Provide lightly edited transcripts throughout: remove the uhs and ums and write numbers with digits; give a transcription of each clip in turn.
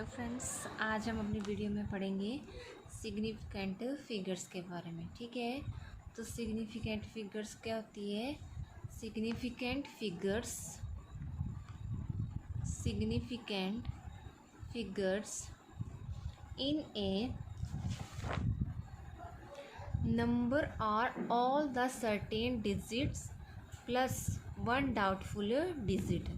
Hello friends, आज हम अपनी वीडियो में पढ़ेंगे सिग्निफिकेंट फिगर्स के बारे में। ठीक है, तो सिग्निफिकेंट फिगर्स क्या होती है? Significant figures in a number are all the certain digits plus one doubtful digit.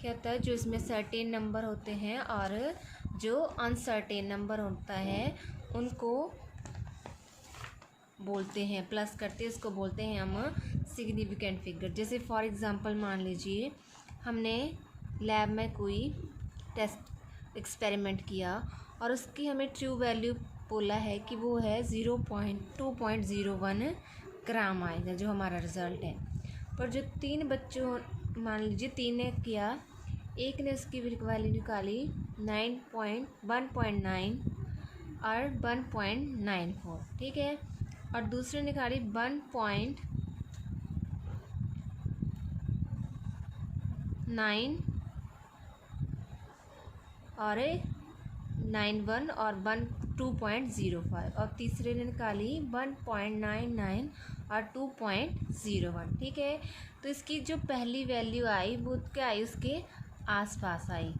क्या होता है? जो इसमें सर्टेन नंबर होते हैं और जो अनसर्टेन नंबर होता है उनको बोलते हैं, प्लस करते हैं, उसको बोलते हैं हम सिग्निफिकेंट फिगर। जैसे फॉर एग्जांपल मान लीजिए हमने लैब में कोई टेस्ट एक्सपेरिमेंट किया और उसकी हमें ट्रू वैल्यू बोला है कि वो है 2.01 ग्राम आएगा जो हमारा रिज़ल्ट है। पर जो तीन बच्चों, मान लीजिए तीन ने किया, एक ने उसकी वैल्यू निकाली 1.9 और 1.94, ठीक है, और दूसरे ने निकाली 1.9 और 91 और 2.05, और तीसरे ने निकाली 1.99 और 2.01। ठीक है, तो इसकी जो पहली वैल्यू आई वो क्या आई? उसके आसपास आई।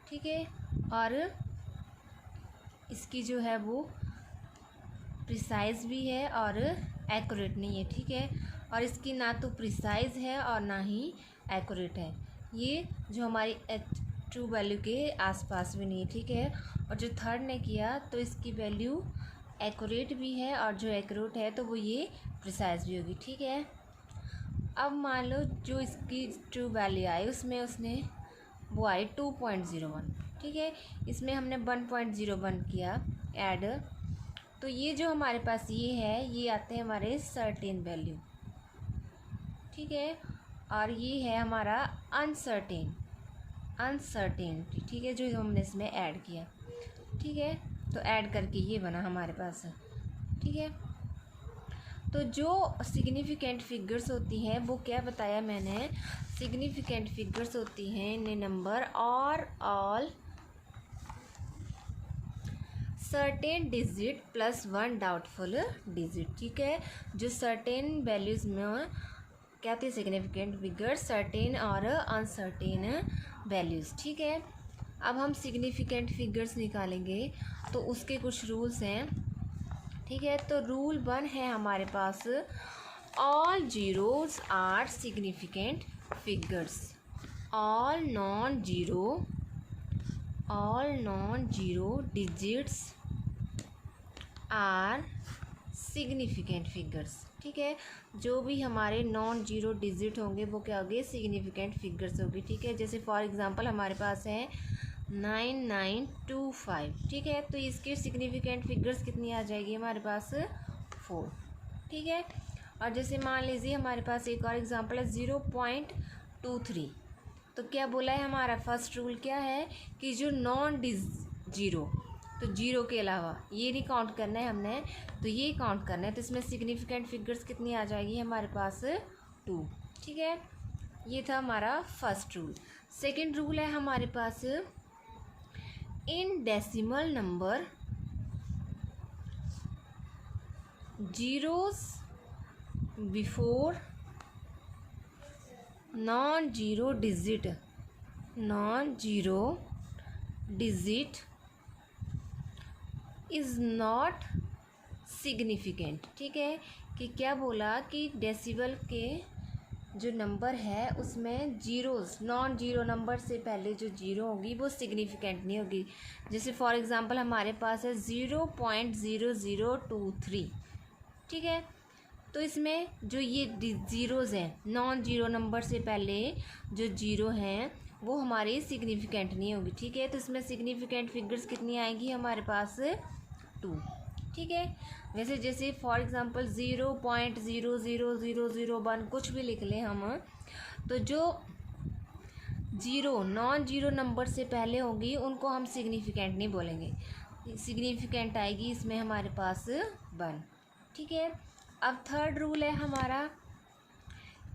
ठीक है, और इसकी जो है वो प्रिसाइज भी है और एक्यूरेट नहीं है। ठीक है, और इसकी ना तो प्रिसाइज है और ना ही एक्यूरेट है। ये जो हमारी ट्रू वैल्यू के आसपास भी नहीं है। ठीक है, और जो थर्ड ने किया तो इसकी वैल्यू एक्यूरेट भी है और जो एक्यूरेट है तो वो ये प्रिसाइज भी होगी। ठीक है, अब मान लो जो इसकी ट्रू वैल्यू आई उसमें उसने वो आई 2.01। ठीक है, इसमें हमने 1.01 किया ऐड, तो ये जो हमारे पास ये है ये आते हैं हमारे सर्टेन वैल्यू। ठीक है, और ये है हमारा अनसर्टेनिटी। ठीक है, जो हमने इसमें ऐड किया। ठीक है, तो ऐड करके ये बना हमारे पास। ठीक है, तो जो सिग्निफिकेंट फिगर्स होती हैं वो क्या बताया मैंने? सिग्निफिकेंट फिगर्स होती हैं इन नंबर और all certain digit plus one doubtful digit. ठीक है, जो सर्टेन वैल्यूज़ में क्या होती है? सिग्निफिकेंट फिगर्स, सर्टेन और अनसर्टेन वैल्यूज़। ठीक है, अब हम सिग्निफिकेंट फिगर्स निकालेंगे तो उसके कुछ रूल्स हैं। ठीक है, तो रूल 1 है हमारे पास, all zeros are significant figures, all non zero digits are significant figures. ठीक है, जो भी हमारे नॉन जीरो डिजिट होंगे वो क्या होंगे? सिग्निफिकेंट फिगर्स होगी। ठीक है, जैसे फॉर एग्जांपल हमारे पास है 9925। ठीक है, तो इसके सिग्निफिकेंट फिगर्स कितनी आ जाएगी हमारे पास? 4। ठीक है, और जैसे मान लीजिए हमारे पास एक और एग्जांपल है 0.23। तो क्या बोला है हमारा फर्स्ट रूल क्या है कि जो नॉन जीरो, तो जीरो के अलावा ये नहीं काउंट करना है हमने, तो ये काउंट करना है। तो इसमें सिग्निफिकेंट फिगर्स कितनी आ जाएगी हमारे पास? 2। ठीक है, ये था हमारा फर्स्ट रूल। सेकंड रूल है हमारे पास, in decimal number zeros before non zero digit is not significant. ठीक है, कि क्या बोला कि डेसिबल के जो नंबर है उसमें जीरोस, नॉन जीरो नंबर से पहले जो जीरो होगी वो सिग्निफिकेंट नहीं होगी। जैसे फॉर एग्जांपल हमारे पास है 0.0023। ठीक है, तो इसमें जो ये ज़ीरोज़ हैं, नॉन जीरो नंबर से पहले जो जीरो हैं वो हमारी सिग्निफिकेंट नहीं होगी। ठीक है, तो इसमें सिग्निफिकेंट फिगर्स कितनी आएंगी हमारे पास? 2। ठीक है, वैसे जैसे फॉर एग्जांपल 0.00001 कुछ भी लिख लें हम, तो जो जीरो नॉन जीरो नंबर से पहले होंगी उनको हम सिग्निफिकेंट नहीं बोलेंगे। सिग्निफिकेंट आएगी इसमें हमारे पास 1। ठीक है, अब थर्ड रूल है हमारा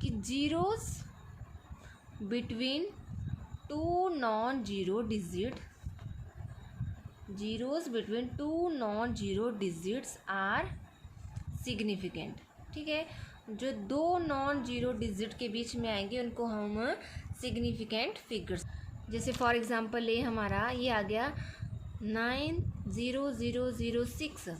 कि zeros between 2 non zero digit zeros between two non zero digits are significant. ठीक है, जो दो नॉन जीरो डिजिट के बीच में आएंगे उनको हम सिग्निफिकेंट फिगर्स, जैसे फॉर एग्जांपल ये हमारा ये आ गया 90006।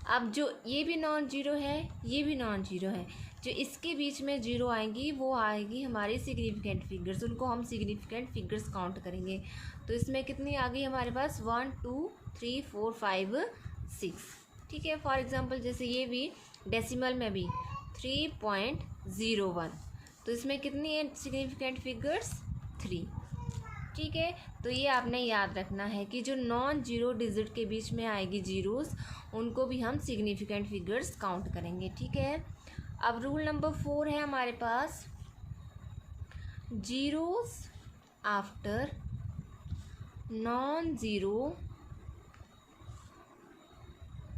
अब जो ये भी नॉन जीरो है, ये भी नॉन जीरो है, जो इसके बीच में जीरो आएंगी वो आएगी हमारी सिग्निफिकेंट फिगर्स, उनको हम सिग्निफिकेंट फिगर्स काउंट करेंगे। तो इसमें कितनी आ गई हमारे पास 1 2 3 4 5 6। ठीक है, फॉर एग्जांपल जैसे ये भी डेसिमल में भी 3.01, तो इसमें कितनी है सिग्निफिकेंट फिगर्स 3। ठीक है, तो ये आपने याद रखना है कि जो नॉन जीरो डिजिट के बीच में आएगी जीरोस, उनको भी हम सिग्निफिकेंट फिगर्स काउंट करेंगे। ठीक है, अब रूल नंबर 4 है हमारे पास, zeros after non zero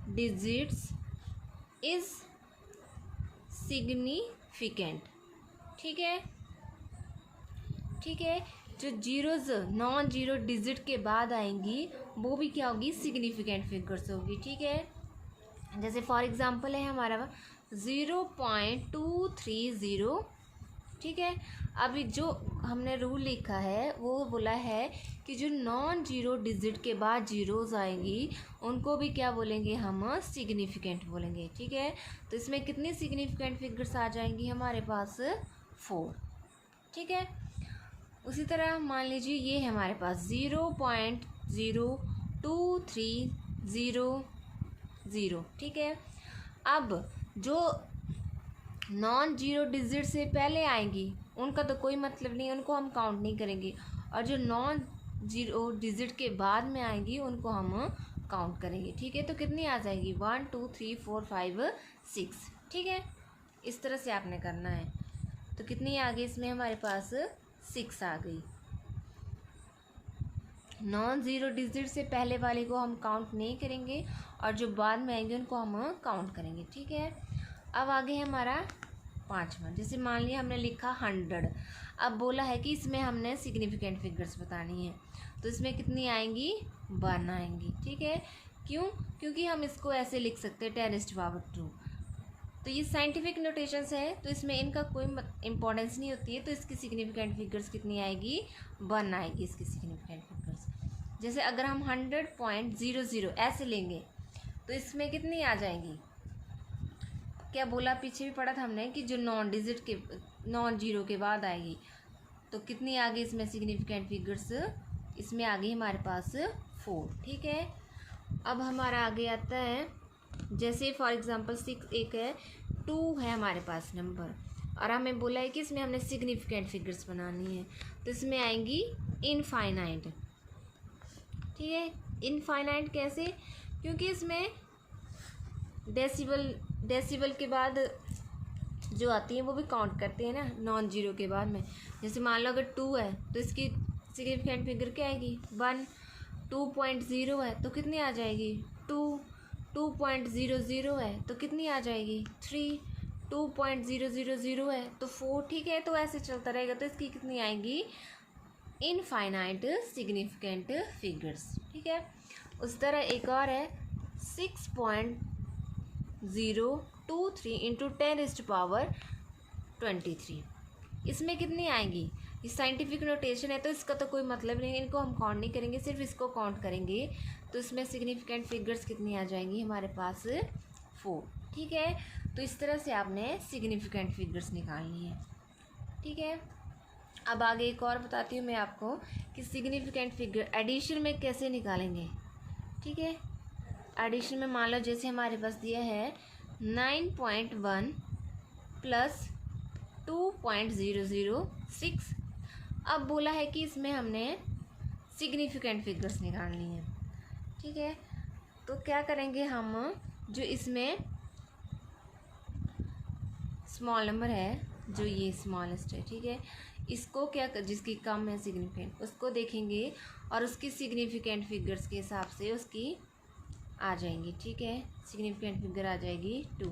digits is significant. ठीक है, ठीक है, जो जीरोज नॉन जीरो डिजिट के बाद आएंगी वो भी क्या होगी, सिग्निफिकेंट फिगर्स होगी। ठीक है, जैसे फॉर एग्जांपल है हमारा 0.230। ठीक है, अभी जो हमने रूल लिखा है वो बोला है कि जो नॉन जीरो डिजिट के बाद जीरोज आएंगी उनको भी क्या बोलेंगे, हम सिग्निफिकेंट बोलेंगे। ठीक है, तो इसमें कितनी सिग्निफिकेंट फिगर्स आ जाएंगी हमारे पास 4। ठीक है, उसी तरह मान लीजिए ये है हमारे पास 0.02300। ठीक है, अब जो नॉन जीरो डिजिट से पहले आएंगी उनका तो कोई मतलब नहीं, उनको हम काउंट नहीं करेंगे, और जो नॉन जीरो डिजिट के बाद में आएंगी उनको हम काउंट करेंगे। ठीक है, तो कितनी आ जाएगी 1 2 3 4 5 6। ठीक है, इस तरह से आपने करना है। तो कितनी आ गई इसमें हमारे पास 6 आ गई। नॉन ज़ीरो डिजिट से पहले वाले को हम काउंट नहीं करेंगे और जो बाद में आएंगे उनको हम काउंट करेंगे। ठीक है, अब आगे हमारा 5वां, जैसे मान लिया हमने लिखा 100। अब बोला है कि इसमें हमने सिग्निफिकेंट फिगर्स बतानी है, तो इसमें कितनी आएंगी 1 आएंगी। ठीक है, क्यों, क्योंकि हम इसको ऐसे लिख सकते हैं 10⁻²। तो ये साइंटिफिक नोटेशंस है, तो इसमें इनका कोई इंपॉर्टेंस नहीं होती है, तो इसकी सिग्निफिकेंट फिगर्स कितनी आएगी 1 आएगी इसकी सिग्निफिकेंट फिगर्स। जैसे अगर हम 100.00 ऐसे लेंगे तो इसमें कितनी आ जाएंगी, क्या बोला पीछे भी पढ़ा था हमने कि जो नॉन जीरो के बाद आएगी, तो कितनी आ गई इसमें सिग्निफिकेंट फिगर्स, इसमें आ गई हमारे पास 4। ठीक है, अब हमारा आगे आता है, जैसे फॉर एग्जांपल 6 एक है, 2 है हमारे पास नंबर, और हमें बोला है कि इसमें हमने सिग्निफिकेंट फिगर्स बनानी है, तो इसमें आएंगी इनफाइनाइट। ठीक है, इनफाइनाइट कैसे, क्योंकि इसमें डेसिबल के बाद जो आती है वो भी काउंट करते हैं ना नॉन जीरो के बाद में। जैसे मान लो अगर 2 है तो इसकी सिग्निफिकेंट फिगर क्या आएगी 1। 2.0 है तो कितनी आ जाएगी 2। 2.00 है तो कितनी आ जाएगी 3। 2.000 है तो 4। ठीक है, तो ऐसे चलता रहेगा, तो इसकी कितनी आएंगी इनफाइनाइट सिग्निफिकेंट फिगर्स। ठीक है, उस तरह एक और है 6.023 इंटू 10⁻23। इसमें कितनी आएंगी, ये साइंटिफिक नोटेशन है तो इसका तो कोई मतलब नहीं, इनको हम काउंट नहीं करेंगे, सिर्फ इसको काउंट करेंगे, तो इसमें सिग्निफिकेंट फिगर्स कितनी आ जाएंगी हमारे पास 4। ठीक है, तो इस तरह से आपने सिग्निफिकेंट फिगर्स निकालनी है। ठीक है, अब आगे एक और बताती हूँ मैं आपको कि सिग्निफिकेंट फिगर एडिशन में कैसे निकालेंगे। ठीक है, एडिशन में मान लो जैसे हमारे पास दिया है 9.1 प्लस 2.006। अब बोला है कि इसमें हमने सिग्निफिकेंट फिगर्स निकालनी है। ठीक है, तो क्या करेंगे हम, जो इसमें स्मॉल नंबर है, जो ये स्मॉलेस्ट है, ठीक है, इसको क्या जिसकी कम है सिग्निफिकेंट उसको देखेंगे और उसकी सिग्निफिकेंट फिगर्स के हिसाब से उसकी आ जाएंगी। ठीक है, सिग्निफिकेंट फिगर आ जाएगी 2।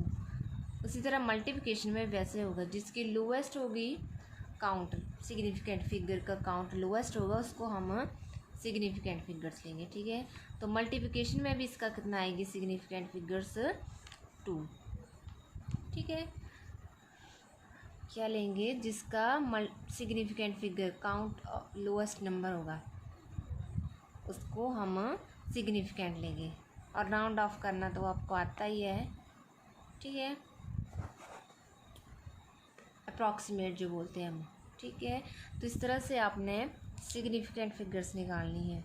उसी तरह मल्टीप्लिकेशन में वैसे होगा, जिसकी लोएस्ट होगी काउंट, सिग्निफिकेंट फिगर का काउंट लोएस्ट होगा, उसको हम सिग्निफिकेंट फिगर्स लेंगे, ठीक है। तो मल्टीप्लिकेशन में भी इसका कितना आएगी सिग्निफिकेंट फिगर्स 2, ठीक है। क्या लेंगे जिसका significant figure count lowest number होगा उसको हम सिग्निफिकेंट लेंगे, और राउंड ऑफ करना तो आपको आता ही है, ठीक है, अप्रॉक्सीमेट जो बोलते हैं हम, ठीक है। तो इस तरह से आपने सिग्निफिकेंट फिगर्स निकालनी है।